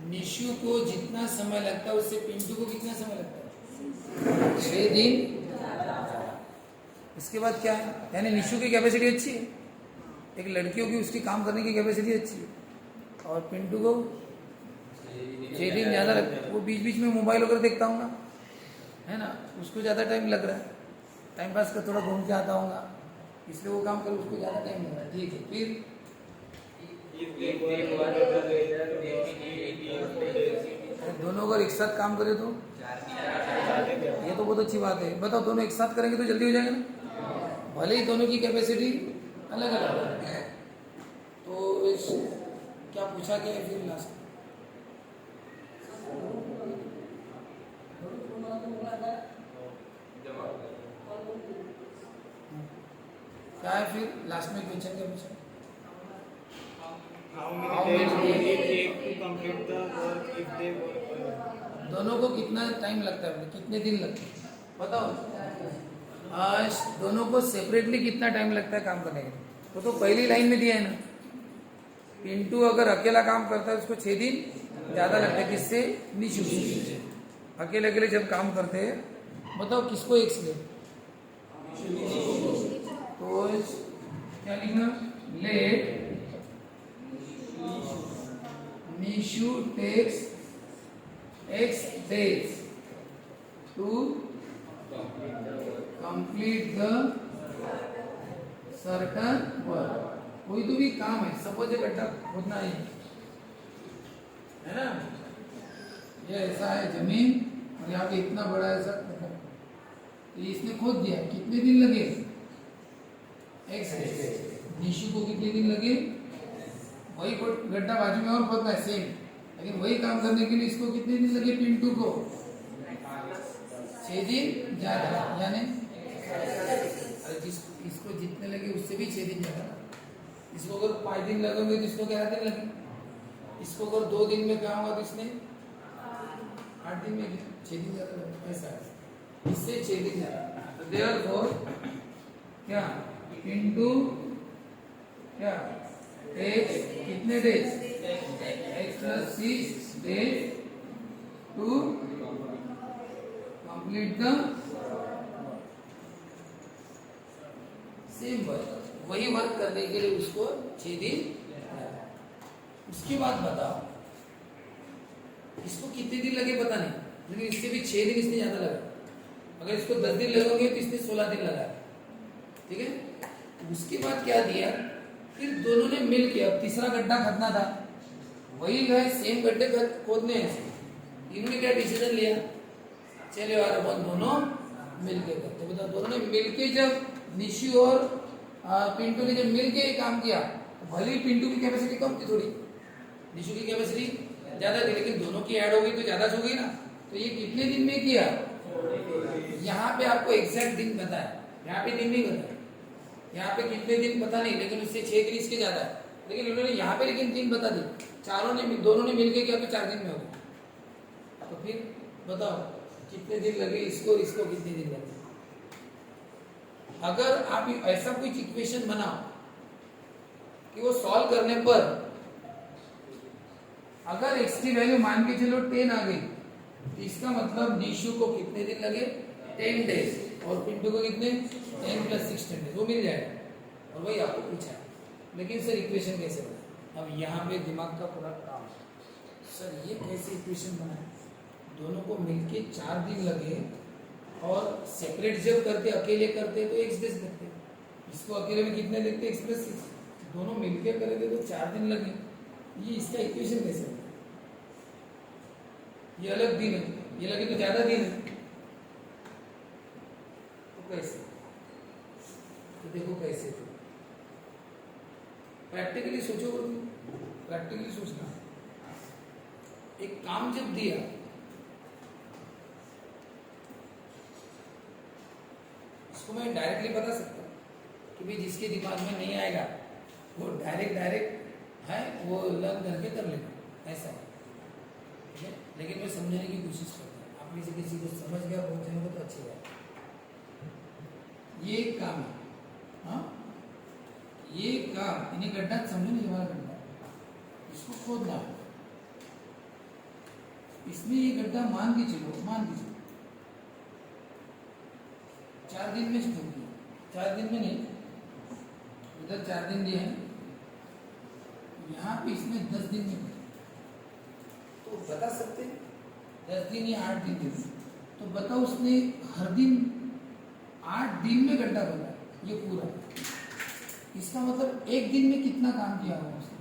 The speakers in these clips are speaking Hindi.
निशु को जितना समय लगता है उससे पिंटू को कितना समय लगता है? 6 दिन। इसके बाद क्या है, यानी निशु की कैपेसिटी अच्छी है, एक लड़कियों की उसकी काम करने की कैपेसिटी अच्छी है, और पिंटू को 6 दिन ज़्यादा लगता है। वो बीच बीच में मोबाइल वगैरह देखता हूँ ना, है ना, उसको ज़्यादा टाइम लग रहा है, टाइम पास कर थोड़ा घूम के आता हूँगा, इसलिए वो काम कर उसको ज़्यादा टाइम लग रहा है। ठीक है, फिर दोनों अगर एक साथ काम करें तो ये तो बहुत अच्छी बात है। बताओ, दोनों एक साथ करेंगे तो जल्दी हो जाएगा ना, भले ही दोनों की कैपेसिटी अलग अलग है। तो इस क्या पूछा क्या है फिर लास्ट क्या है, फिर लास्ट में क्वेश्चन क्या पूछा? दोनों को कितना टाइम लगता है, कितने दिन लगते हैं बताओ। आज दोनों को सेपरेटली कितना टाइम लगता है काम करने के लिए? वो तो पहली लाइन में दिया है ना, पिंटू अगर अकेला काम करता है उसको 6 दिन ज़्यादा लगता है। किससे? निशु से। अकेले अकेले जब काम करते हैं, बताओ किसको एक से? तो क्या लिखना? Let Nishu takes X days to complete the certain work। कोई तो भी काम है, सपोज ये गड्ढा खोदना है ना, ये ऐसा है जमीन और यहाँ पे इतना बड़ा ऐसा तो इसने खोद दिया, कितने दिन लगे? X days। निशु को कितने दिन लगे? वही गड्ढा बाजू में और खोदना है सेम, लेकिन वही काम करने के लिए इसको कितने दिन लगे? पिंटू को 6 दिन ज्यादा, यानी इसको जितने लगे उससे भी 6 दिन ज्यादा। इसको अगर 5 दिन लगेंगे तो इसको क्या दिन लगे? इसको अगर 2 दिन में क्या होगा तो इसने 8 दिन में 6 दिन ज्यादा लगे, ऐसा है, इससे 6 दिन ज्यादा। तो देयरफॉर क्या पिंटू क्या कितने days? X plus 6 days to complete the same work। वही वर्क करने के लिए उसको 6 दिन। उसके बाद बताओ इसको कितने दिन लगे पता नहीं, लेकिन इससे भी 6 दिन इसने ज्यादा लगा। अगर इसको 10 दिन लगेंगे तो इसने 16 दिन लगा, ठीक है। उसके बाद क्या दिया, फिर दोनों ने मिल के, अब तीसरा गड्ढा खोदना था, वही है सेम गड्ढे खोदने हैं। इन्होंने क्या डिसीजन लिया, चले यार अपन दोनों मिलके करते। बताओ, दोनों ने मिलके जब निशु और पिंटू ने जब मिलके काम किया, तो भले ही पिंटू की कैपेसिटी कम थी थोड़ी, निशु की कैपेसिटी ज्यादा थी, लेकिन दोनों की ऐड हो गई तो ज्यादा हो गई ना। तो ये कितने दिन में किया? यहाँ पे आपको एग्जैक्ट दिन पता है, यहाँ पे दिन नहीं पता, यहाँ पे कितने दिन पता नहीं, लेकिन उससे 6 दिन इसके ज्यादा है। लेकिन उन्होंने यहाँ पे लेकिन दिन बता दी, दोनों ने मिलके किया तो 4 दिन में हो गया। तो फिर बताओ कितने दिन लगे इसको, इसको कितने दिन लगे? अगर आप ऐसा कोई इक्वेशन बनाओ कि वो सॉल्व करने पर अगर x की वैल्यू मान के चलो 10 आ गई, तो इसका मतलब निशु को कितने दिन लगे? 10 डेज, और पिंटू को कितने? 10 + 6 10 डेज, वो मिल जाएगा। और वही आपको पूछा है, लेकिन सर इक्वेशन कैसे बना? अब यहाँ पे दिमाग का पूरा काम, सर ये कैसे इक्वेशन बना है? दोनों को मिलके 4 दिन लगे, और सेपरेट जब करते अकेले करते तो x डेज लगते, इसको अकेले में कितने लगते? x + 6। दोनों मिलके करेंगे तो 4 दिन लगे। ये इसका इक्वेशन कैसे बना? ये अलग दिन है, ये लगे तो ज्यादा दिन है, तो कैसे? तो देखो कैसे, प्रैक्टिकली सोचो, प्रैक्टिकली सोचना। एक काम जब दिया, इसको मैं डायरेक्टली बता सकता कि भाई जिसके दिमाग में नहीं आएगा वो डायरेक्ट है, वो लर्न करके कर लेगा, ऐसा है, ठीक है। लेकिन मैं समझाने की कोशिश करता हूँ, आप में से किसी को समझ गया पहुंचने को तो अच्छी बात। ये एक काम है, हाँ, ये काम, इन्हें गड्ढा समझो नहीं, हमारा गड्ढा, इसको खोदना है, इसमें ये गड्ढा मान के चलो 4 दिन में छोड़ दिया, 4 दिन में नहीं, इधर 4 दिन दिए हैं, यहाँ पे इसमें 10 दिन में, तो बता सकते हैं 10 दिन या 8 दिन के लिए, तो बताओ उसने हर दिन 8 दिन में गड्ढा बना ये पूरा, इसका मतलब एक दिन में कितना काम किया होगा उसने?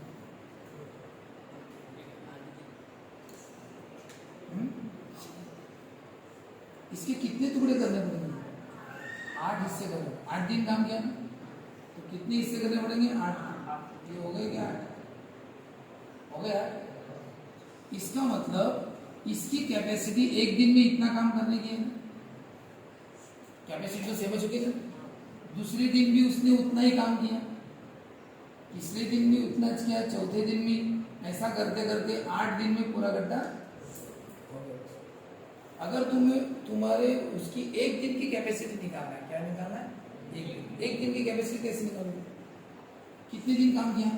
इसके कितने टुकड़े करने पड़ेंगे? 8 हिस्से करने, 8 दिन काम किया ना, तो कितने हिस्से करने पड़ेंगे? 8। ये हो गए क्या? 8 हो गया। इसका मतलब इसकी कैपेसिटी एक दिन में इतना काम करने की है ना, कैपेसिटी तो सेम हो चुकी है। दूसरे दिन भी उसने उतना ही काम किया, तीसरे दिन भी उतना किया, चौथे दिन भी, ऐसा करते करते 8 दिन में पूरा गड्ढा हो गया। अगर तुम्हारे उसकी एक दिन की कैपेसिटी निकालना है, क्या निकालना है? एक दिन की कैपेसिटी कैसे निकालोगे? कितने दिन काम किया?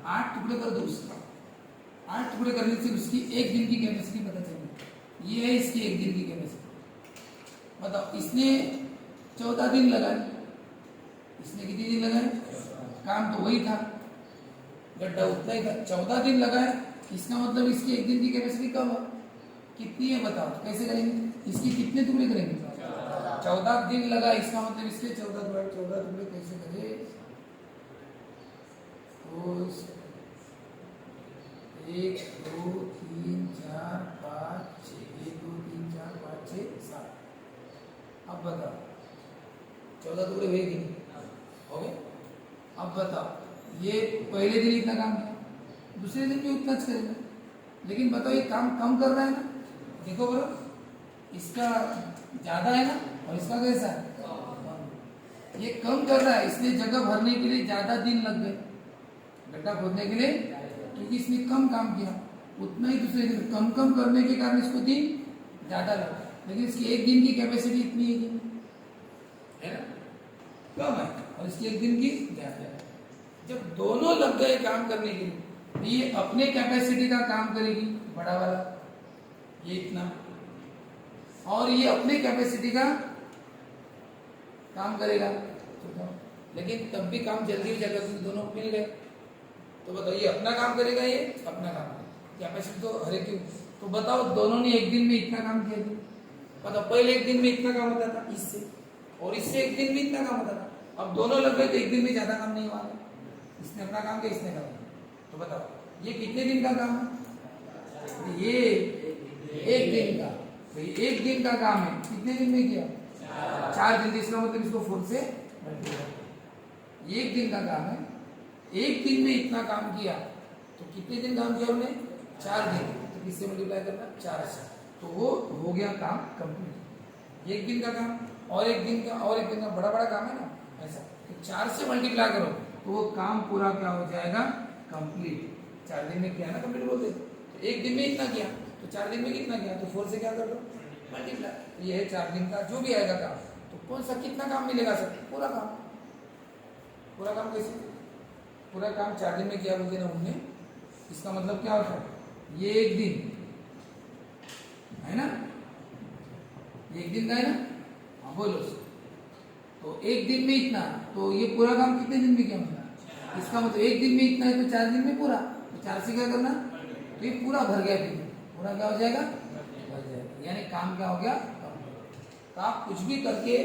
8 टुकड़े कर दो उसका, 8 टुकड़े करने से उसकी एक दिन की कैपेसिटी पता चलेगी। ये है इसकी एक दिन की कैपेसिटी। बताओ, इसने 14 दिन लगाए, इसने कितने दिन लगाए? काम तो वही था, गड्ढा उतना ही था, 14 दिन लगाए, इसका मतलब इसकी एक दिन की कैपेसिटी कब है? कितनी है बताओ? तो कैसे करेंगे? इसकी कितने टुकड़े करेंगे? 14 दिन लगा, इसका मतलब इसके 14 टुकड़े कैसे करें? तो 1 2 3 4 5 6, 1 2 3 4 5 6 7। अब बताओ 14 टुकड़े हुए कि नहीं? हो गए। अब बताओ, ये पहले दिन इतना काम किया, दूसरे दिन भी उतना करेगा, लेकिन बताओ ये काम कम कर रहा है ना? देखो बोलो, इसका ज्यादा है ना, और इसका कैसा है? ये कम कर रहा है, इसलिए जगह भरने के लिए ज्यादा दिन लग गए गड्ढा खोदने के लिए, क्योंकि इसने कम काम किया, उतना ही दूसरे दिन कम करने के कारण इसको दिन ज्यादा लगा, लेकिन इसकी एक दिन की कैपेसिटी इतनी है ना, कम है, और इसकी एक दिन की ज्यादा है। जब दोनों लग गए काम करने के लिए, तो ये अपने कैपेसिटी का काम करेगी, बड़ा वाला ये इतना, और ये अपने कैपेसिटी का काम करेगा, लेकिन तब भी काम जल्दी हो जाएगा क्योंकि दोनों मिल गए। तो बताओ, ये अपना काम करेगा, ये अपना काम करेगा, कैपेसिटी तो हर एक की। तो बताओ, दोनों ने एक दिन में इतना काम किया था, बताओ पहले एक दिन में इतना काम होता था इससे, और इससे एक दिन में इतना काम होता था। अब दोनों लग गए तो एक दिन में ज्यादा काम नहीं हुआ, इसने अपना काम किया, इसने काम। तो बताओ ये कितने दिन का काम है? ये एक दिन का, तो ये एक दिन का काम है, कितने दिन में किया? 4 दिन। इसका मतलब इसको 4 से एक दिन का काम है, एक दिन में इतना काम किया, तो कितने दिन काम किया उन्होंने? 4 दिन। तो किससे मल्टीप्लाई करना? 4 से, तो वो हो गया काम कंप्लीट। एक दिन का काम और एक दिन का और एक दिन का बड़ा काम है ना, ऐसा, तो 4 से मल्टीप्लाई करो तो वो काम पूरा क्या हो जाएगा? कंप्लीट। 4 दिन में किया ना, कंप्लीट बोलते। तो एक दिन में इतना किया, तो 4 दिन में कितना किया? तो 4 से क्या कर दो? मल्टीप्लाई। ये है 4 दिन का जो भी आएगा काम। तो कौन सा कितना काम मिलेगा सर? पूरा काम। पूरा काम कैसे? पूरा काम 4 दिन में किया बोलते ना उनने, इसका मतलब क्या होता है? ये एक दिन है ना, ये एक दिन का है ना, हाँ बोलो। तो एक दिन में इतना, तो ये पूरा काम कितने दिन में किया? इसका मतलब एक दिन में इतना है तो 4 दिन में पूरा, तो 4 से क्या करना? तो ये पूरा भर गया, फिर पूरा क्या हो जाएगा? भर जाएगा, यानी काम क्या हो गया? तो आप कुछ भी करके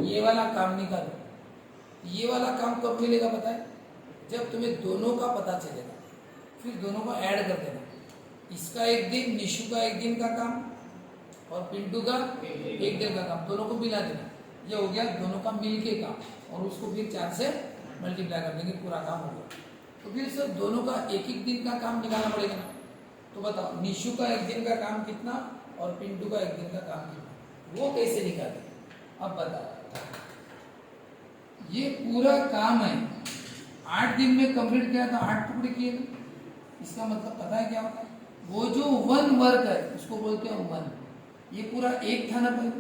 ये वाला काम निकालो। ये वाला काम कब मिलेगा पता है? जब तुम्हें दोनों का पता चलेगा, फिर दोनों को ऐड कर देना। इसका एक दिन, निशु का एक दिन का काम और पिंटू का एक दिन का काम, दोनों को मिला देना। ये हो गया दोनों का मिलके काम, और उसको फिर 4 से मल्टीप्लाई कर देंगे, पूरा काम हो गया। तो फिर सर दोनों का एक एक दिन का काम निकालना पड़ेगा ना। तो बताओ निशु का एक दिन का काम कितना और पिंटू का एक दिन का काम कितना, वो कैसे निकाले? अब बताओ, ये पूरा काम है 8 दिन में कंप्लीट किया था, 8 टुकड़े किए ना। इसका मतलब पता है क्या होता है? वो जो 1 वर्क है उसको बोलते हैं 1। ये पूरा एक था ना पहले,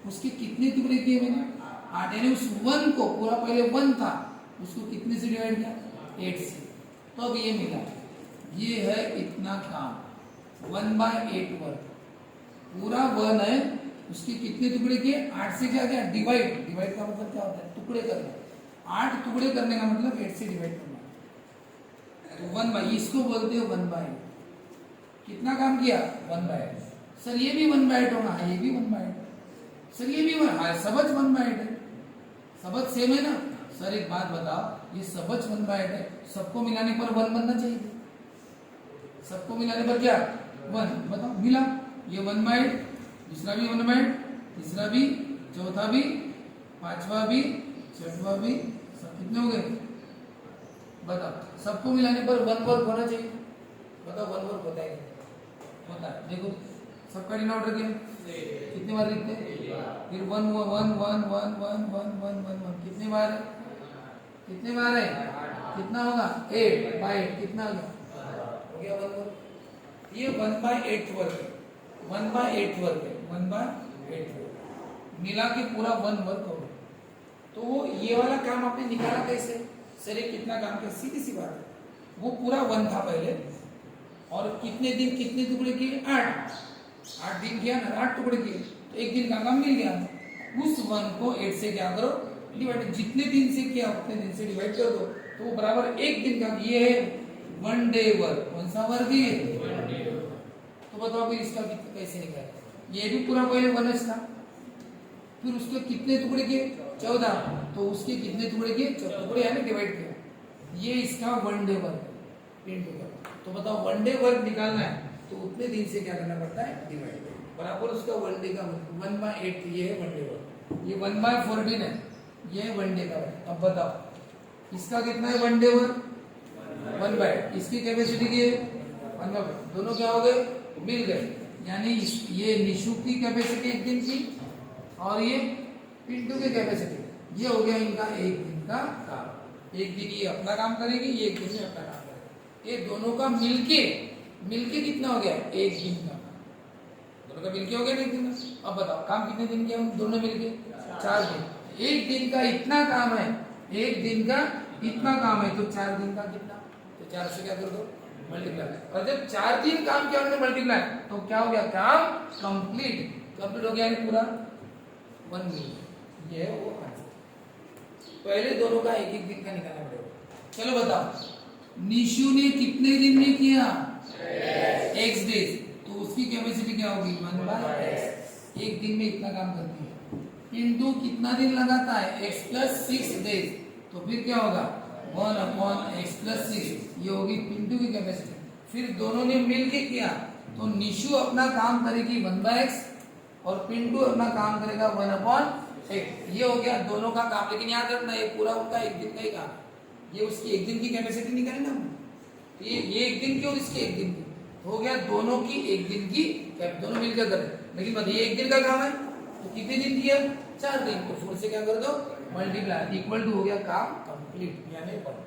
उसके कितने टुकड़े किए मैंने? 8। यानी उस 1 को, पूरा पहले 1 था, उसको कितने से डिवाइड किया? 8 से। तो अब ये मिला, ये है इतना काम। 1/8 वर्ग, पूरा 1 है, उसके कितने टुकड़े किए? 8 से क्या गया? डिवाइड। डिवाइड का मतलब क्या होता है? टुकड़े करना। 8 टुकड़े करने का मतलब 8 से डिवाइड करना। तो 1/8 इसको बोलते हो 1/8। कितना काम किया? 1/8। सर ये भी 1/8 होगा? ये भी 1/8। सर ये भी 1, हाँ सबच 1/8 है। सबच सेम है ना? सर एक बात बताओ, ये सबच 1/8 है, सबको मिलाने पर 1 बनना चाहिए। सबको मिलाने पर क्या? 1। बताओ, मिला। ये 1/8, दूसरा भी 1/8, तीसरा भी, चौथा भी, पांचवा भी, छठवा भी, सब कितने हो गए? बताओ, सबको मिलाने पर 1 वर्ग होना चाहिए। बताओ 1 वर्ग होता है? होता है। देखो सबका डिनोमिनेटर रखिए, कितने बार लिखते हैं? फिर 1 1 1 1 1 1 1 1 कितने बार है? कितने बार है? कितना होगा? 8/8 कितना हो गया? 1 वर्ग। ये 1/8 वर्ग है, 1/8 वर्ग है, 1/8 वर्ग मिला के पूरा 1 वर्ग हो गया। तो ये वाला काम आपने निकाला कैसे? सर ये कितना काम किया? सीधी सी बात है, वो पूरा 1 था पहले, और कितने दिन कितने टुकड़े किए? 8 दिन किया ना, 8 टुकड़े किए, तो एक दिन का काम मिल गया। उस 1 को 8 से क्या करो? डिवाइड। जितने दिन से किया उतने दिन से डिवाइड कर दो, तो वो बराबर एक दिन का। ये है 1 डे वर्क। कौन सा वर्क है? तो बताओ फिर इसका कैसे निकाले? ये भी पूरा पहले 1 था, फिर उसके कितने टुकड़े किए? 14, तो उसके कितने टुकड़े किए? 14 टुकड़े यानी डिवाइड किया। ये इसका 1 डे वर्क इंटू कर। तो बताओ 1 डे वर्क निकालना है तो उतने दिन से क्या करना पड़ता है? डिवाइड। बराबर उसका 1 डे का 1/8। ये है 1 डे वर्क। ये 1/14 है, ये 1 डे का वर्क। अब बताओ इसका कितना है? 1 डे वर्क 1/8। इसकी कैपेसिटी की है 1/8। दोनों क्या हो गए? मिल गए। यानी ये निशु की कैपेसिटी एक दिन की, और ये पिंटू की कैपेसिटी। ये हो गया इनका एक दिन का काम। एक दिन ये अपना काम करेगी, ये एक दिन में अपना काम करेगी। ये दोनों का मिलके कितना हो गया? एक दिन का काम। दोनों का मिलके हो गया एक दिन का। अब बताओ काम कितने दिन के? दोनों मिलके 4 दिन। एक दिन का इतना काम है, एक दिन का इतना काम है, तो 4 दिन का कितना? तो 4 से क्या कर दो? मल्टीप्लाई। और जब 4 दिन काम किया उन्होंने मल्टीप्लाई, तो क्या हो गया? काम कंप्लीट हो गया पूरा 1 मिल। ये है वो आंसर। पहले दोनों का एक एक दिन का निकालना पड़ेगा। चलो बताओ निशु ने कितने दिन में किया? x डेज, तो उसकी कैपेसिटी क्या होगी? 1/x। एक दिन में इतना काम करती है। इंटू कितना दिन लगाता है? x + 6 डेज, तो फिर क्या होगा? 1/x + 6। ये होगी पिंटू की कैपेसिटी। फिर दोनों ने मिलके किया, तो निशु अपना काम करेगी 1/x और पिंटू अपना काम करेगा 1/8। ये हो गया दोनों का काम। लेकिन याद रखना ये पूरा उनका एक दिन का ही काम है। ये उसकी एक दिन की कैपेसिटी निकाली ना, तो ये एक दिन की और इसकी एक दिन की हो गया। दोनों की एक दिन की, दोनों मिलकर करें। लेकिन बताइए एक दिन का काम है तो कितने दिन किया? 4 दिन। तो 4 से क्या कर दो? मल्टीप्लाई। इक्वल टू हो गया काम कंप्लीट, यानी 1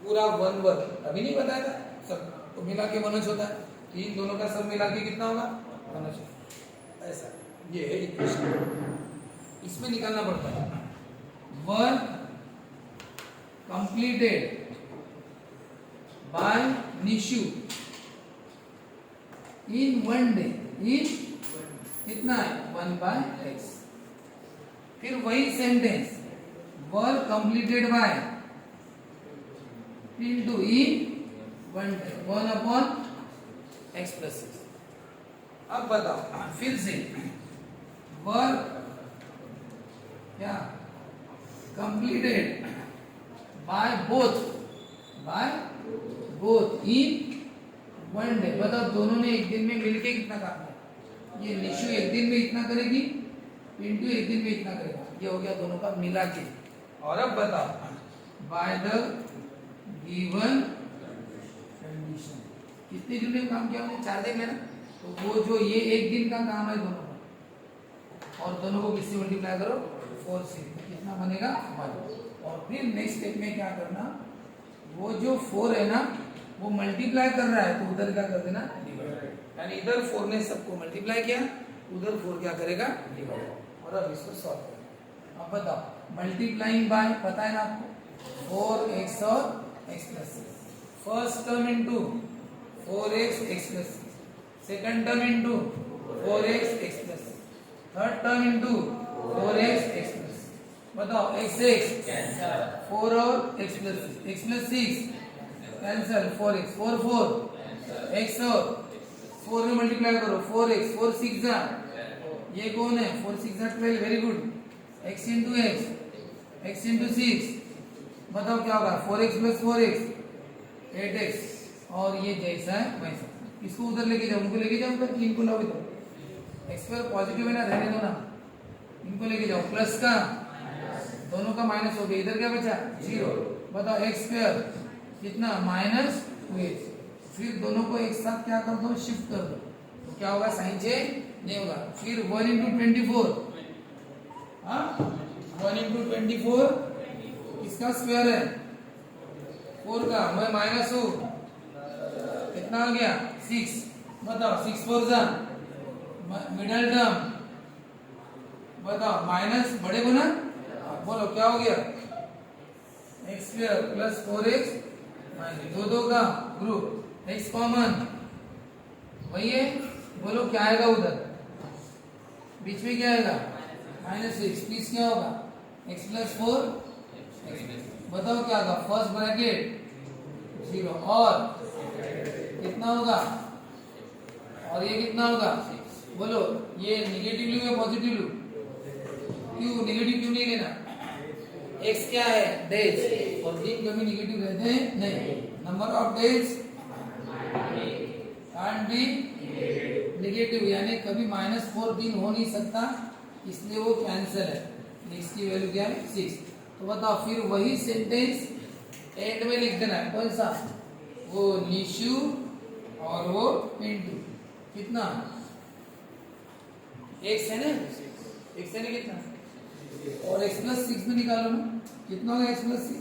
पूरा 1 वर्क। अभी नहीं बताया था, सब तो मिला के 1 होता है। तो इन दोनों का सब मिला के कितना होगा? 1 ऐसा। ये है इक्वेशन, इसमें निकालना पड़ता है work completed by Nishu in 1 day. इन कितना है? 1/x। फिर वही sentence work completed by Pintu in 1 day 1/x + 6। अब बताओ फिर से वर्क क्या completed by both in 1 day. बताओ दोनों ने एक दिन में मिलके कितना काम किया? ये निशु एक दिन में इतना करेगी, पिंटू एक दिन में इतना करेगा। ये हो गया दोनों का मिला के। और अब बताओ बाय द गिवन कंडीशन कितने दिन में काम किया हमने? 4 दिन में ना। तो वो जो ये एक दिन का काम है दोनों का, और दोनों को किससे मल्टीप्लाई करो? 4 से। कितना बनेगा? 1। और फिर नेक्स्ट स्टेप में क्या करना? वो जो 4 है ना, वो मल्टीप्लाई कर रहा है, तो उधर क्या कर देना? डिवाइड। यानी इधर 4 ने सबको मल्टीप्लाई किया, उधर 4 क्या करेगा? डिवाइड। और अब इसको सॉल्व करें। अब बताओ मल्टीप्लाइंग बाय पता है ना आपको? 4x और x + 6। First term into 4x x + 6। Second term into 4x x plus, third term into 4x x plus, बताओ x x 4 और x plus 6 cancel, 4x 4 4 x और 4 में मल्टीप्लाई करो, 4x 4 6 जा, ये कौन है 4 6 जा 12, very good, x into x into 6, बताओ क्या होगा 4x प्लस 4x 8x, और ये जैसा है वैसा, इसको उधर लेके जाओ, उनको लेके जाओ उधर, इनको लाओ इधर, x स्क्वायर पॉजिटिव है ना, रहने दो ना, इनको लेके जाओ, प्लस का दोनों का माइनस हो गया, इधर क्या बचा 0, बताओ x स्क्वायर कितना माइनस 2x, फिर दोनों को एक साथ क्या कर दो, शिफ्ट कर दो, तो क्या होगा साइन चेंज नहीं होगा, फिर 1 इंटू 24, हाँ 1 इंटू 24 किसका स्क्वायर है 4 का, मैं माइनस हूँ, कितना हो गया 6, बताओ 6 4 जा, मिडल टर्म बताओ माइनस बड़े को ना, बोलो क्या हो गया x square plus 4x minus, दो का ग्रुप, x कॉमन वही है, बोलो क्या आएगा उधर, बीच में क्या आएगा -6, प्लीज क्या होगा x प्लस 4, बताओ क्या होगा, फर्स्ट ब्रैकेट 0 और कितना होगा, और ये कितना होगा, बोलो ये निगेटिव लूं या पॉजिटिव लूं, क्यों निगेटिव क्यों नहीं लेना, x क्या है डेज, और दिन कभी निगेटिव रहते हैं नहीं, number of days can't be negative, यानी कभी -4 दिन हो नहीं सकता, इसलिए वो कैंसिल है, x की वैल्यू क्या है 6, तो बताओ फिर वही सेंटेंस एंड में लिख देना है, कौन सा, वो निशु और वो पिंटू, कितना x है ना, x है ना कितना, और x प्लस 6 में निकालो ना, कितना होगा x प्लस 6,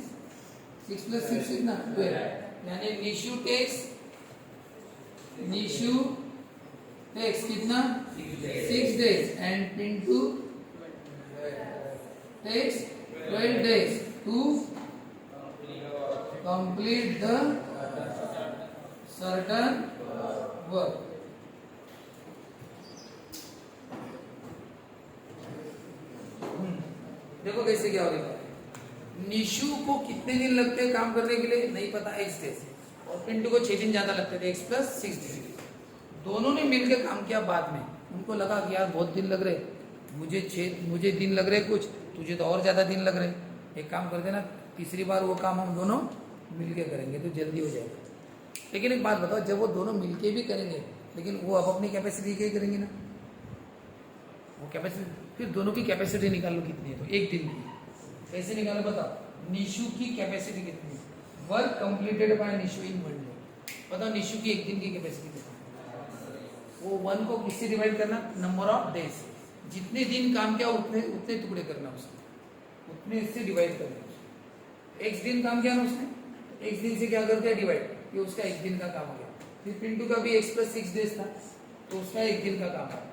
6 प्लस 6 कितना 12, यानी निशु टेक्स कितना 6 days and Pintu takes 12 days to complete the certain work. देखो कैसे क्या होगा, निशु को कितने दिन लगते हैं काम करने के लिए नहीं पता, x डेज, और पिंटू को 6 दिन ज्यादा लगते थे, x प्लस 6 डेज, दोनों ने मिलकर काम किया, बाद में उनको लगा कि यार बहुत दिन लग रहे, मुझे दिन लग रहे कुछ, तुझे तो और ज्यादा दिन लग रहे, एक काम करते ना, तीसरी बार वो काम हम दोनों मिलके करेंगे तो जल्दी हो जाएगा। लेकिन एक बात बताओ, जब वो दोनों मिलके भी करेंगे, लेकिन वो अब अपनी कैपेसिटी के करेंगे ना, वो कैपेसिटी, फिर दोनों की कैपेसिटी निकालो कितनी है, तो एक दिन की कैसे निकालो बताओ, निशु की कैपेसिटी कितनी है, work completed by Nishu in 1 day, बताओ निशु की एक दिन की कैपेसिटी कितनी है, वो 1 को किससे डिवाइड करना, नंबर ऑफ डेज, जितने दिन काम किया उतने टुकड़े करना उसको, उतने से डिवाइड करना, x दिन काम किया ना उसने, x दिन से क्या करते हैं डिवाइड, ये उसका एक दिन का काम हो गया। फिर पिंटू का भी x प्लस 6 डेज था, तो उसका एक दिन का काम है।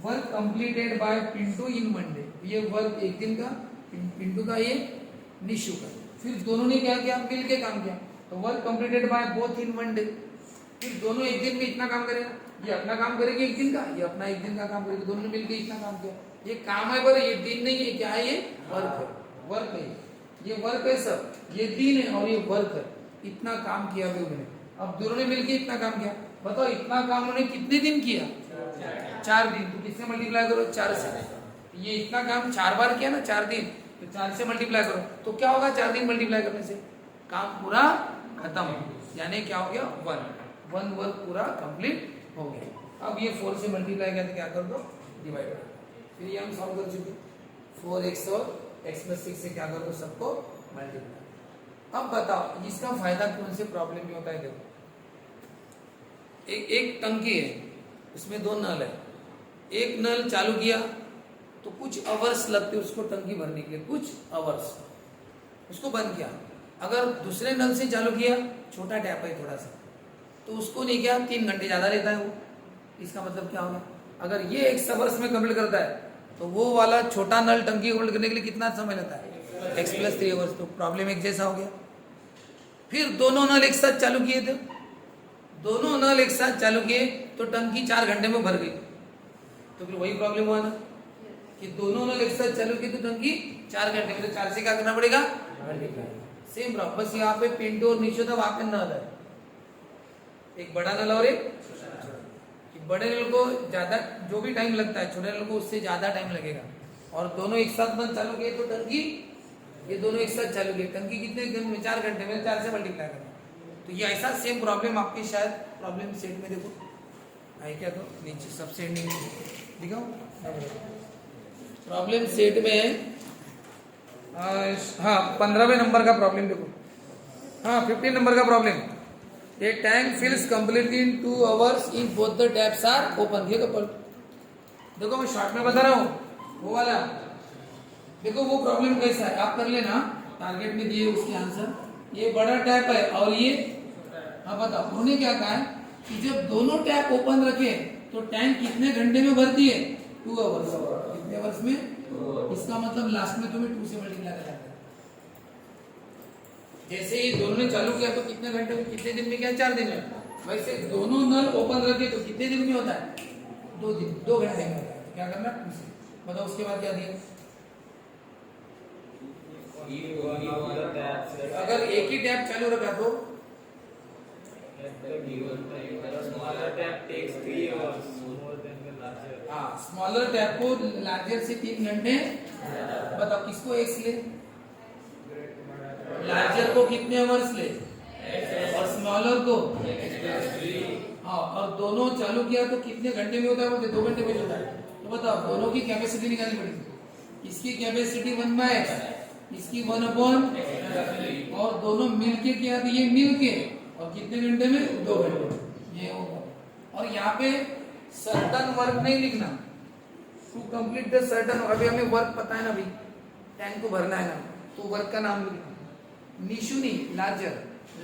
Work completed by Pintu in 1 day, ये वर्क एक दिन का, पिंटू का, ये निशु का, फिर दोनों ने क्या किया, मिल के काम किया, तो work completed by both in 1 day, फिर दोनों एक दिन में इतना काम करेगा, ये अपना काम करेगी एक दिन का, ये अपना एक दिन का काम करेगी, दोनों ने मिलकर इतना काम किया, ये काम है, पर ये दिन नहीं है, क्या है ये वर्क है, वर्क है, ये वर्क है सब, ये दिन है और ये वर्क है, इतना काम किया भी उन्होंने, अब दोनों ने मिलकर इतना काम किया, बताओ इतना काम उन्होंने कितने दिन किया, 4 दिन, तो किससे मल्टीप्लाई करो 4 से, ये इतना काम 4 बार किया ना 4 दिन, तो 4 से मल्टीप्लाई करो, तो क्या होगा 4 दिन मल्टीप्लाई करने से काम पूरा खत्म, यानी क्या हो गया 1 वर्क पूरा कंप्लीट हो गया। अब ये 4 से मल्टीप्लाई किया तो क्या कर दो, डिवाइड कर दो, फिर ये हम सॉल्व कर चुके, 4x और x प्लस 6 से क्या कर दो, सबको मल्टीप्लाई। अब बताओ इसका फायदा कौन से प्रॉब्लम में होता है, देखो एक टंकी है, उसमें 2 नल है, एक नल चालू किया तो कुछ आवर्स लगते उसको टंकी भरने के लिए, कुछ आवर्स, उसको बंद किया, अगर दूसरे नल से चालू किया, छोटा टैप है थोड़ा सा, तो उसको नहीं किया 3 घंटे ज्यादा लेता है वो, इसका मतलब क्या होगा, अगर ये 1 आवर्स में कंप्लीट करता है तो वो वाला छोटा नल टंकी होल्ड करने के लिए कितना समय लगता है, x प्लस 3 आवर्स, तो प्रॉब्लम एक जैसा हो गया। फिर दोनों नल एक साथ चालू किए थे, दोनों नल एक साथ चालू किए तो टंकी 4 घंटे में भर गई, तो फिर वही प्रॉब्लम हुआ ना कि दोनों नल एक साथ चालू किए तो टंकी 4 घंटे में, तो 4 से क्या करना पड़ेगा, सेम प्रॉब्लम। बस यहाँ पे पिंटो और निशो था, वहां पे नल है, एक बड़ा नल और एक बड़े नल को ज्यादा जो भी टाइम लगता है, छोटे नल को उससे ज्यादा टाइम लगेगा। और दोनों एक साथ नल चालू किए तो टंकी, ये दोनों एक साथ चालू किए, टंकी कितने दिन में, 4 घंटे में, 4 से मल्टीप्लाई करना। तो ये ऐसा सेम प्रॉब्लम आपके शायद प्रॉब्लम सेट में देखो है क्या, तो नीचे सबसे एंडिंग दिखाओ प्रॉब्लम सेट में। हाँ 15वें नंबर का प्रॉब्लम देखो, हाँ 15 नंबर का प्रॉब्लम। ये tank fills completely in 2 hours in both the taps are open. देखो मैं शॉर्ट में बता रहा हूँ वो वाला, देखो वो प्रॉब्लम कैसा है आप कर लेना, टारगेट में दिए उसके आंसर। ये बड़ा टैप है और ये, हाँ बताओ उन्होंने क्या कहा है कि जब दोनों टैप ओपन रखे तो टैंक कितने घंटे में भरती है, 2 आवर्स। कितने आवर्स में, इसका मतलब लास्ट में तुम्हें 2 से मल्टीप्लाई करना है। जैसे ही दोनों ने चालू किया तो कितने घंटे में, कितने दिन में किया, 4 दिन में। वैसे दोनों नल ओपन रखे तो कितने दिन में होता है, 2 दिन, 2 घंटे में होता है। क्या करना, 2 से बताओ। उसके बाद क्या दिया, अगर एक ही टैप चालू रखा तो स्मॉलर टैप को लार्जर से 3 घंटे, बताओ किसको एक्स ले, लार्जर को कितने आवर्स ले और स्मॉलर को, हाँ और दोनों चालू किया तो कितने घंटे में होता है, बोलते 2 घंटे में होता है। तो बताओ दोनों की कैपेसिटी निकालनी पड़ेगी, इसकी कैपेसिटी 1/x, इसकी 1/, और दोनों मिलके क्या दिए, मिलके, और कितने घंटे में, 2 घंटे ये होगा। और यहाँ पे सर्टन वर्क नहीं लिखना, टू कंप्लीट द सर्टन, अभी हमें वर्क पता है ना भाई, टैंक को भरना है ना, तो वर्क का नाम लिखना। निशुनी larger,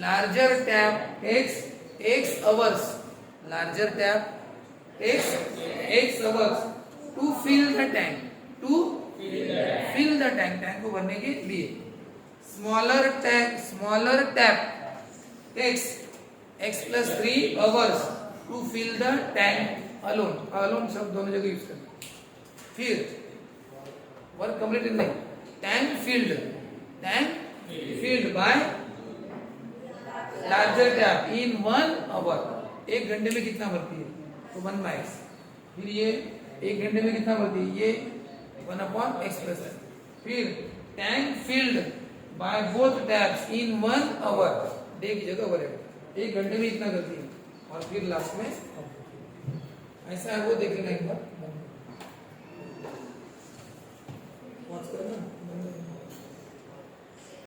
larger tap x hours, larger tap x hours to fill the tank, to fill the tank, tank को भरने के लिए। Smaller tap x plus 3 hours to fill the tank alone सब दोनों जगह यूज करना। फिर वर्क कंप्लीट नहीं, tank filled by larger tap in 1 hour, 1 घंटे में कितना भरती है, तो 1/x। फिर ये 1 घंटे में कितना भरती है, ये 1/x+। फिर tank filled by both taps in 1 hour, day की जगह ओवर है, 1 घंटे में इतना करती है। और फिर लास्ट में ऐसा है वो देख लेना एक बार,